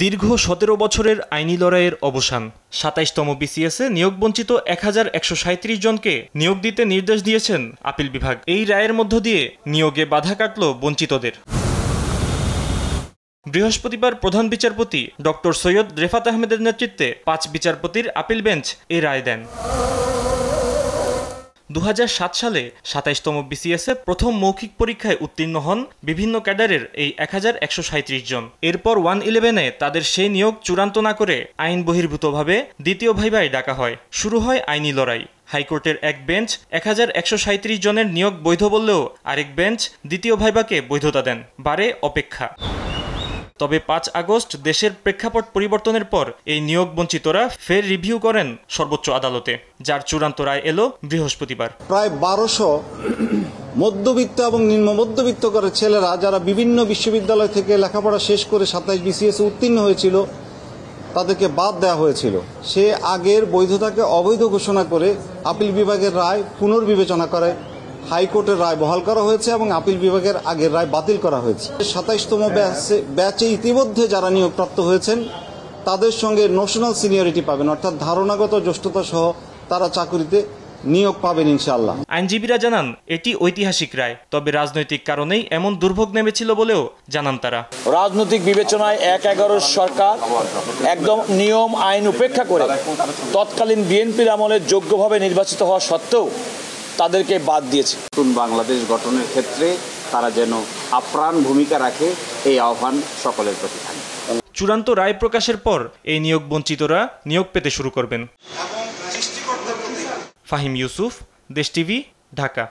দীর্ঘ 17 বছরের আইনি লড়াইয়ের অবসান। 27তম বিসিএসে নিয়োগ বঞ্চিত 1137 জনকে নিয়োগ দিতে নির্দেশ দিয়েছেন আপিল বিভাগ। এই রায়ের মধ্য দিয়ে নিয়োগে বাধা কাটল বঞ্চিতদের। বৃহস্পতিবার প্রধান বিচারপতি ডক্টর সৈয়দ রেফাত আহমেদের নেতৃত্বে 5 বিচারপতির আপিল বেঞ্চ এই রায় দেন। 2007 সালে 27তম বিসিএসে প্রথম মৌখিক পরীক্ষায় উত্তীর্ণ হন বিভিন্ন ক্যাডারের এই 1137 জন। এরপর 111-এ তাদের সেই নিয়োগ চূড়ান্ত না করে আইন বহির্ভূতভাবে দ্বিতীয় ভাইভায় ডাকা হয়। শুরু হয় আইনি লড়াই। হাইকোর্টের এক বেঞ্চ 1137 জনের নিয়োগ বৈধ বললেও আরেক বেঞ্চ দ্বিতীয় ভাইভাকে বৈধতা দেন। বাড়ে অপেক্ষা। তবে 5 আগস্ট দেশের প্রেক্ষাপট পরিবর্তনের পর এই নিয়োগ বঞ্চিতরা ফের রিভিউ করেন সর্বোচ্চ আদালতে, যার চূড়ান্ত রায় এলো বৃহস্পতিবার। প্রায় 1200 মধ্যবিত্ত এবং নিম্ন মধ্যবিত্ত করে ছেলেরা যারা বিভিন্ন বিশ্ববিদ্যালয় থেকে লেখাপড়া শেষ করে 27 বিসিএস উত্তীর্ণ হয়েছিল তাদেরকে বাদ দেওয়া হয়েছিল। সে আগের বৈধতাকে অবৈধ ঘোষণা করে আপিল বিভাগের রায় পুনর্বিবেচনা করে হাইকোর্টের রায় বহাল করা হয়েছে এবং আপিল বিভাগের আগের রায় বাতিল করা হয়েছে। 27তম ব্যাচে ইতিমধ্যে যারা নিয়োগপ্রাপ্ত হয়েছেন তাদের সঙ্গে নোশনাল সিনিয়রিটি পাবেন, অর্থাৎ ধারণাগত জ্যেষ্ঠতা সহ তারা চাকরিতে নিয়োগ পাবেন ইনশাআল্লাহ। আইনজীবীরা জানান এটি ঐতিহাসিক রায়, তবে রাজনৈতিক কারণেই এমন দুর্ভোগ নেমেছিল বলেও জানান তারা। রাজনৈতিক বিবেচনায় 1/11 সরকার একদম নিয়ম আইন উপেক্ষা করে তৎকালীন বিএনপির আমলে যোগ্যভাবে নির্বাচিত হওয়া সত্ত্বেও তাদেরকে বাদ দিয়েছে। নতুন বাংলাদেশ গঠনের ক্ষেত্রে তারা যেন আপ্রাণ ভূমিকা রাখে, এই আহ্বান সকলের প্রতি থাকে। চূড়ান্ত রায় প্রকাশের পর এই নিয়োগ বঞ্চিতরা নিয়োগ পেতে শুরু করবেন। ফাহিম ইউসুফ, দেশ টিভি, ঢাকা।